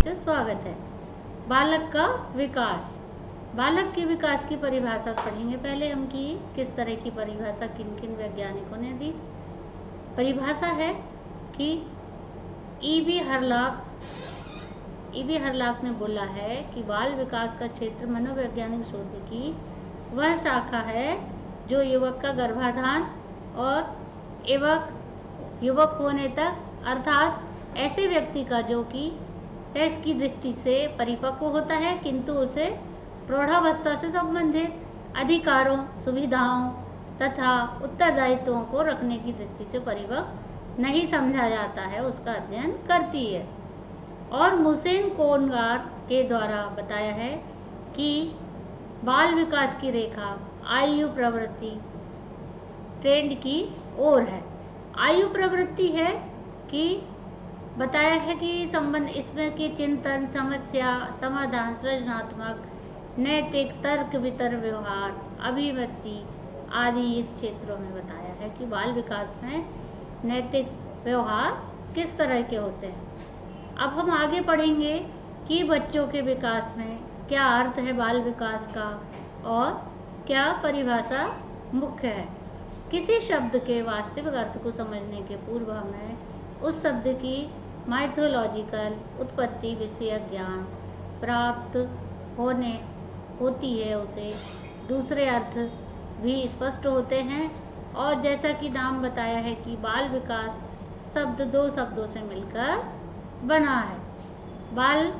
से स्वागत है। बालक का विकास। बालक के विकास की परिभाषा पढ़ेंगे पहले हम कि किस तरह की परिभाषा किन किन वैज्ञानिकों ने दी। परिभाषा है कि ईबी हरलाक ने बोला है कि बाल विकास का क्षेत्र मनोवैज्ञानिक शोध की वह शाखा है जो युवक का गर्भाधान और युवक होने तक, अर्थात ऐसे व्यक्ति का जो कि सेक्स की दृष्टि से परिपक्व होता है किंतु उसे प्रौढ़ावस्था से संबंधित अधिकारों, सुविधाओं तथा उत्तरदायित्वों को रखने की दृष्टि से परिपक्व नहीं समझा जाता है, उसका अध्ययन करती है। और मुसेन कोनगार के द्वारा बताया है कि बाल विकास की रेखा आयु प्रवृत्ति ट्रेंड की ओर है। आयु प्रवृत्ति है कि बताया है कि संबंध इसमें के चिंतन, समस्या समाधान, सृजनात्मक, नैतिक, तर्क वितर्क, व्यवहार, अभिव्यक्ति आदि इस क्षेत्रों में बताया है कि बाल विकास में नैतिक व्यवहार किस तरह के होते हैं। अब हम आगे पढ़ेंगे कि बच्चों के विकास में क्या अर्थ है बाल विकास का और क्या परिभाषा मुख्य है। किसी शब्द के वास्तविक अर्थ को समझने के पूर्व हमें उस शब्द की माइथोलॉजिकल उत्पत्ति विषयक ज्ञान प्राप्त होती है, उसे दूसरे अर्थ भी स्पष्ट होते हैं। और जैसा कि नाम बताया है कि बाल विकास शब्द दो शब्दों से मिलकर बना है, बाल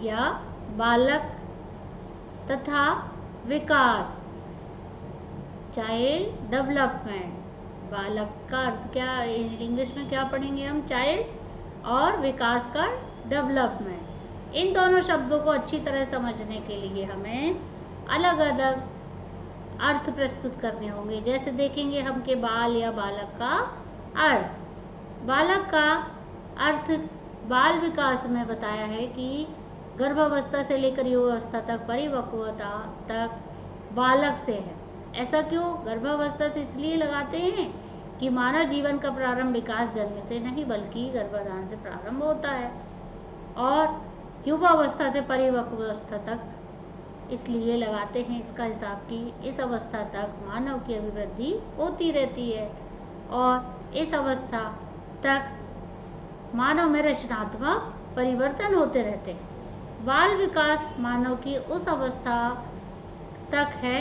या बालक तथा विकास, चाइल्ड डेवलपमेंट। बालक का अर्थ क्या, इंग्लिश में क्या पढ़ेंगे हम, चाइल्ड, और विकास का डेवलपमेंट। इन दोनों शब्दों को अच्छी तरह समझने के लिए हमें अलग अलग अर्थ प्रस्तुत करने होंगे। जैसे देखेंगे हम कि बाल या बालक का अर्थ। बालक का अर्थ बाल विकास में बताया है कि गर्भावस्था से लेकर युवावस्था तक, परिपक्वता तक बालक से है। ऐसा क्यों? गर्भावस्था से इसलिए लगाते हैं कि मानव जीवन का प्रारंभ विकास जन्म से नहीं बल्कि गर्भाधान से प्रारंभ होता है, और युवावस्था से परिपक्वावस्था तक इसलिए लगाते हैं इसका हिसाब कि इस अवस्था तक मानव की अभिवृद्धि होती रहती है और इस अवस्था तक मानव में रचनात्मक परिवर्तन होते रहते हैं। बाल विकास मानव की उस अवस्था तक है,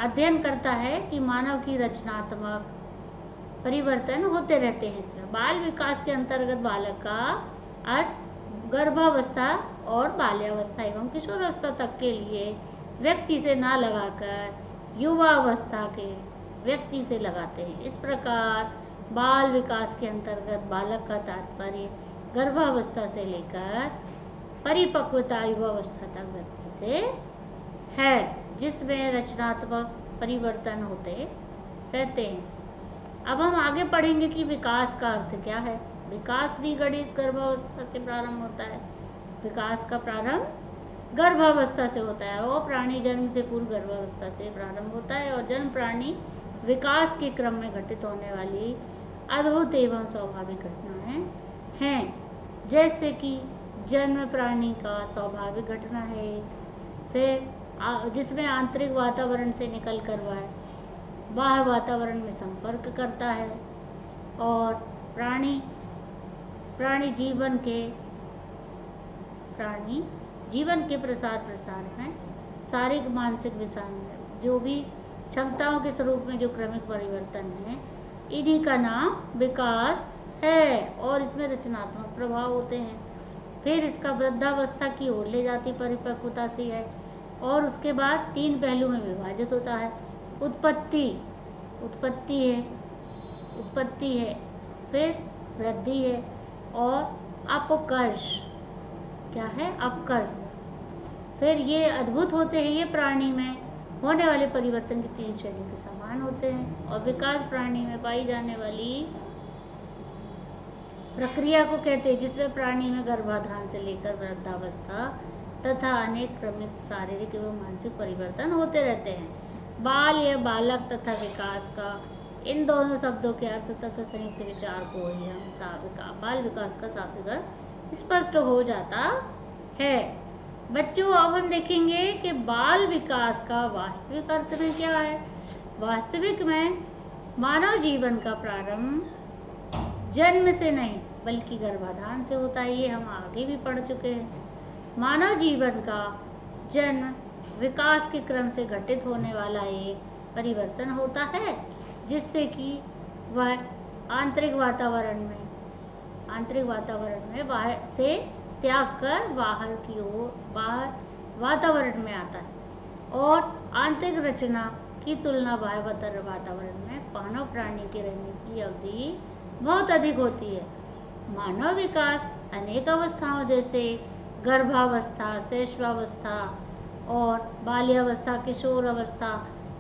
अध्ययन करता है कि मानव की रचनात्मक परिवर्तन होते रहते हैं। इसमें बाल विकास के अंतर्गत बालक का अर्थ गर्भावस्था और बाल्यावस्था एवं किशोरावस्था तक के लिए व्यक्ति से ना लगाकर युवावस्था के व्यक्ति से लगाते हैं। इस प्रकार बाल विकास के अंतर्गत बालक का तात्पर्य गर्भावस्था से लेकर परिपक्वता युवावस्था तक व्यक्ति से है, जिसमें रचनात्मक परिवर्तन होते रहते हैं। अब हम आगे पढ़ेंगे कि विकास का अर्थ क्या है। विकास गणेश गर्भावस्था से प्रारंभ होता है। विकास का प्रारंभ गर्भावस्था से होता है और प्राणी जन्म से पूर्व गर्भावस्था से प्रारंभ होता है, और जन्म प्राणी विकास के क्रम में घटित होने वाली अद्भुत एवं स्वाभाविक घटनाएं हैं। जैसे कि जन्म प्राणी का स्वाभाविक घटना है, फिर जिसमें आंतरिक वातावरण से निकल कर वह बाह्य वातावरण में संपर्क करता है, और प्राणी जीवन के प्रसार में शारीरिक मानसिक विषय में जो भी क्षमताओं के स्वरूप में जो क्रमिक परिवर्तन है, इन्हीं का नाम विकास है, और इसमें रचनात्मक प्रभाव होते हैं। फिर इसका वृद्धावस्था की ओर ले जाती परिपक्वता से है, और उसके बाद तीन पहलू में विभाजित होता है। उत्पत्ति है, फिर वृद्धि है, और अपकर्ष। क्या है? अपकर्ष। फिर ये अद्भुत होते हैं, ये प्राणी में होने वाले परिवर्तन की तीन श्रेणी के समान होते हैं, और विकास प्राणी में पाई जाने वाली प्रक्रिया को कहते हैं, जिसमें प्राणी में गर्भाधान से लेकर वृद्धावस्था तथा अनेक क्रमिक शारीरिक एवं मानसिक परिवर्तन होते रहते हैं। बाल या बालक तथा विकास का इन दोनों शब्दों के अर्थ तथा संयुक्त विचार को ही हम बाल विकास का शाब्दिक अर्थ स्पष्ट हो जाता है। बच्चों अब हम देखेंगे कि बाल विकास का वास्तविक अर्थ में क्या है। वास्तविक में मानव जीवन का प्रारंभ जन्म से नहीं बल्कि गर्भाधान से होता है। ये हम आगे भी पढ़ चुके हैं। मानव जीवन का जन्म विकास के क्रम से घटित होने वाला एक परिवर्तन होता है, जिससे कि वह आंतरिक वातावरण में बाहर से त्याग कर बाहर की ओर वातावरण में आता है और आंतरिक रचना की तुलना बाह्य वातावरण में मानव प्राणी के रहने की अवधि बहुत अधिक होती है। मानव विकास अनेक अवस्थाओं जैसे गर्भावस्था, शैशवावस्था और बाल्यावस्था, किशोर अवस्था,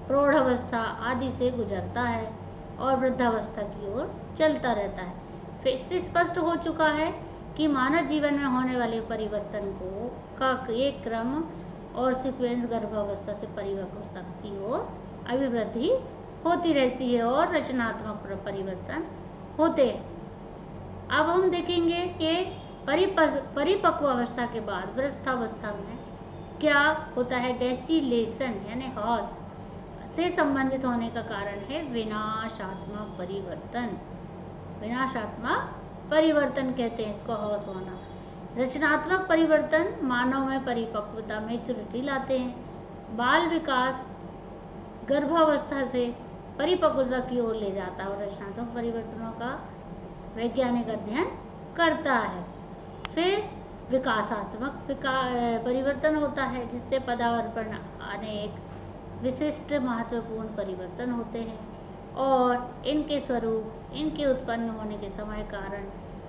प्रौढ़ अवस्था आदि से गुजरता है और वृद्धावस्था की ओर चलता रहता है। फिर इससे स्पष्ट हो चुका है कि मानव जीवन में होने वाले परिवर्तन का एक क्रम और सीक्वेंस गर्भावस्था से परिपक्वता की ओर अभिवृद्धि होती रहती है और रचनात्मक परिवर्तन होते हैं। अब हम देखेंगे कि परिपक्व अवस्था के बाद वृद्धावस्था में क्या होता है। डेसिलेशन यानी ह्रास से संबंधित होने का कारण है विनाशात्मक परिवर्तन। विनाशात्मक परिवर्तन कहते हैं इसको, ह्रास होना। रचनात्मक परिवर्तन मानव में परिपक्वता में मैच्योरिटी लाते हैं। बाल विकास गर्भावस्था से परिपक्वता की ओर ले जाता है और रचनात्मक परिवर्तनों का वैज्ञानिक अध्ययन करता है। फिर विकासात्मक परिवर्तन होता है, जिससे पदार्पण अनेक विशिष्ट महत्वपूर्ण परिवर्तन होते हैं और इनके स्वरूप, इनके उत्पन्न होने के समय, कारण,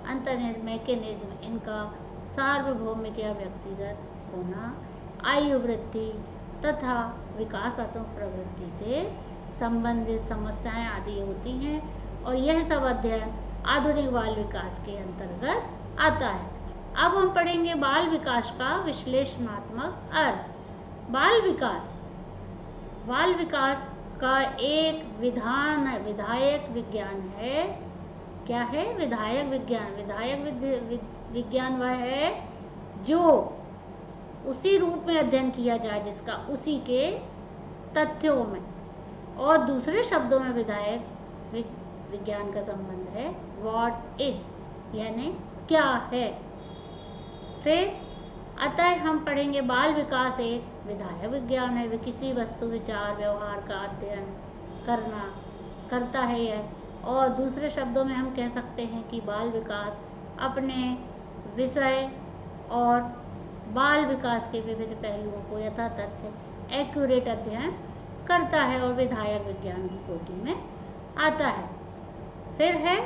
अंतर्निहित मैकेनिज्म, इनका सार्वभौमिक या व्यक्तिगत होना, आयु वृद्धि तथा विकासात्मक प्रवृत्ति से संबंधित समस्याएं आदि होती हैं और यह सब अध्ययन आधुनिक बाल विकास के अंतर्गत आता है। अब हम पढ़ेंगे बाल विकास का विश्लेषणात्मक अर्थ। बाल विकास का एक विधायक विज्ञान है। क्या है? विधायक विज्ञान। विधायक विज्ञान वह है जो उसी रूप में अध्ययन किया जाए जिसका उसी के तथ्यों में, और दूसरे शब्दों में विधायक विज्ञान का संबंध है व्हाट इज, यानी क्या है। फिर अतः हम पढ़ेंगे बाल विकास एक विधायक विज्ञान है। वे किसी वस्तु, विचार, व्यवहार का अध्ययन करता है यह, और दूसरे शब्दों में हम कह सकते हैं कि बाल विकास अपने विषय और बाल विकास के विविध पहलुओं को यथा तथ्य एक्यूरेट अध्ययन करता है और विधायक विज्ञान की कोटि में आता है। फिर है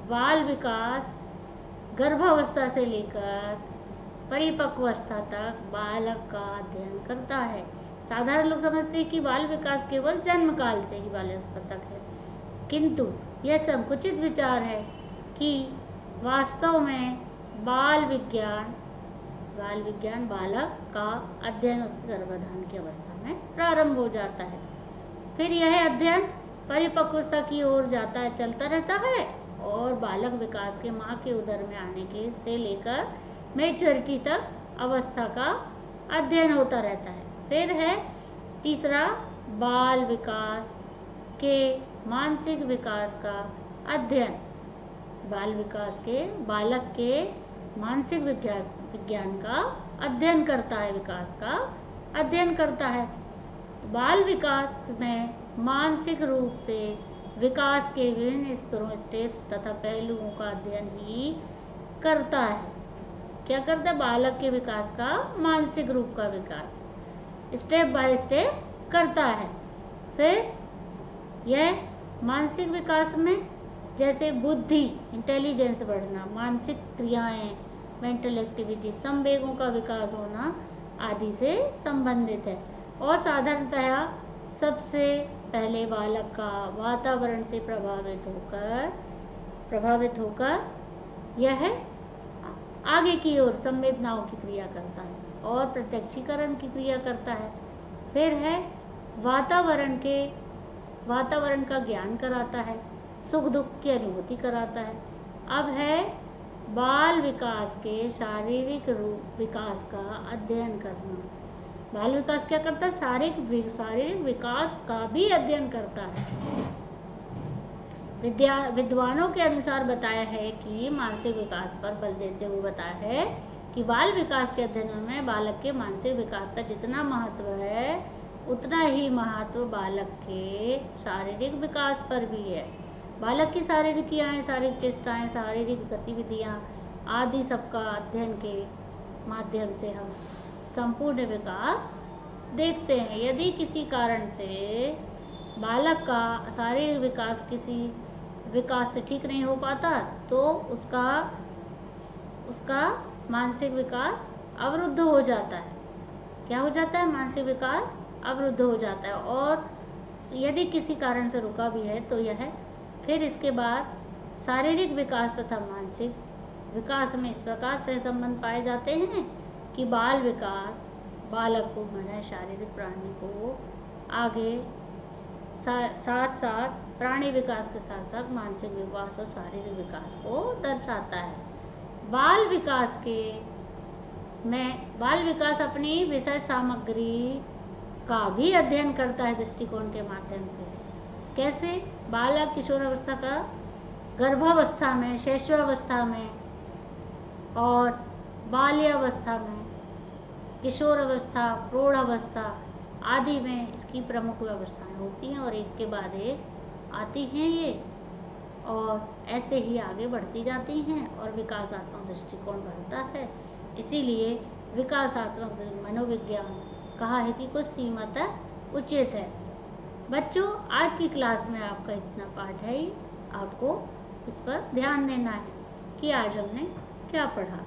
बाल विकास गर्भावस्था से लेकर परिपक्वावस्था तक बालक का अध्ययन करता है। साधारण लोग समझते हैं कि बाल विकास केवल जन्म काल से ही बाल्यावस्था तक है, किंतु यह संकुचित विचार है कि वास्तव में बाल विज्ञान बालक का अध्ययन उसके गर्भाधान की अवस्था में प्रारंभ हो जाता है। फिर यह अध्ययन परिपक्वता की ओर चलता रहता है और बालक विकास के माँ के उदर में आने के से लेकर मैच्योरिटी तक अवस्था का अध्ययन होता रहता है। फिर है तीसरा, बाल विकास के मानसिक विकास का अध्ययन। बालक के मानसिक विज्ञान का अध्ययन करता है, विकास का अध्ययन करता है। बाल विकास में मानसिक रूप से विकास के विभिन्न स्तरों, स्टेप्स तथा पहलुओं का अध्ययन ही करता है। क्या करता है? बालक के विकास का मानसिक रूप का विकास स्टेप बाय स्टेप करता है। फिर यह मानसिक विकास में जैसे बुद्धि, इंटेलिजेंस बढ़ना, मानसिक क्रियाएं, मेंटल एक्टिविटी, संवेगों का विकास होना आदि से संबंधित है। और साधारणतः सबसे पहले बालक का वातावरण से प्रभावित होकर यह आगे की ओर संवेदनाओं की क्रिया करता है और प्रत्यक्षीकरण की क्रिया करता है। फिर है वातावरण का ज्ञान कराता है, सुख दुख की अनुभूति कराता है। अब है बाल विकास के शारीरिक रूप विकास का अध्ययन करना। बाल विकास क्या करता है? शारीरिक विकास का भी अध्ययन करता है। विद्वानों के अनुसार बताया है कि मानसिक विकास पर बल देते हुए बताया है कि बाल विकास के अध्ययन में बालक के मानसिक विकास का जितना महत्व है उतना ही महत्व बालक के शारीरिक विकास पर भी है। बालक की शारीरिक क्रियाएं, शारीरिक चेष्टाएं, शारीरिक गतिविधियां आदि सबका अध्ययन के माध्यम से हम संपूर्ण विकास देखते हैं। यदि किसी कारण से बालक का शारीरिक विकास किसी विकास से ठीक नहीं हो पाता तो उसका मानसिक विकास अवरुद्ध हो जाता है। क्या हो जाता है? मानसिक विकास अवरुद्ध हो जाता है। और यदि किसी कारण से रुका भी है तो यह फिर इसके बाद शारीरिक विकास तथा मानसिक विकास में इस प्रकार से संबंध पाए जाते हैं कि बाल विकास बालक को माने शारीरिक प्राणी को आगे साथ साथ प्राणी विकास के साथ साथ मानसिक विकास और शारीरिक विकास को दर्शाता है। बाल विकास अपनी विषय सामग्री का भी अध्ययन करता है दृष्टिकोण के माध्यम से। कैसे? बालक किशोरावस्था का गर्भावस्था में, शैशवावस्था में और बाल्यावस्था में, किशोर अवस्था, प्रौढ़ अवस्था आदि में इसकी प्रमुख व्यवस्थाएं होती हैं और एक के बाद एक आती हैं ये, और ऐसे ही आगे बढ़ती जाती हैं और विकासात्मक दृष्टिकोण बढ़ता है। इसीलिए विकासात्मक मनोविज्ञान कहा है कि कुछ सीमा तक उचित है। बच्चों, आज की क्लास में आपका इतना पाठ है ही, आपको इस पर ध्यान देना है कि आज हमने क्या पढ़ा।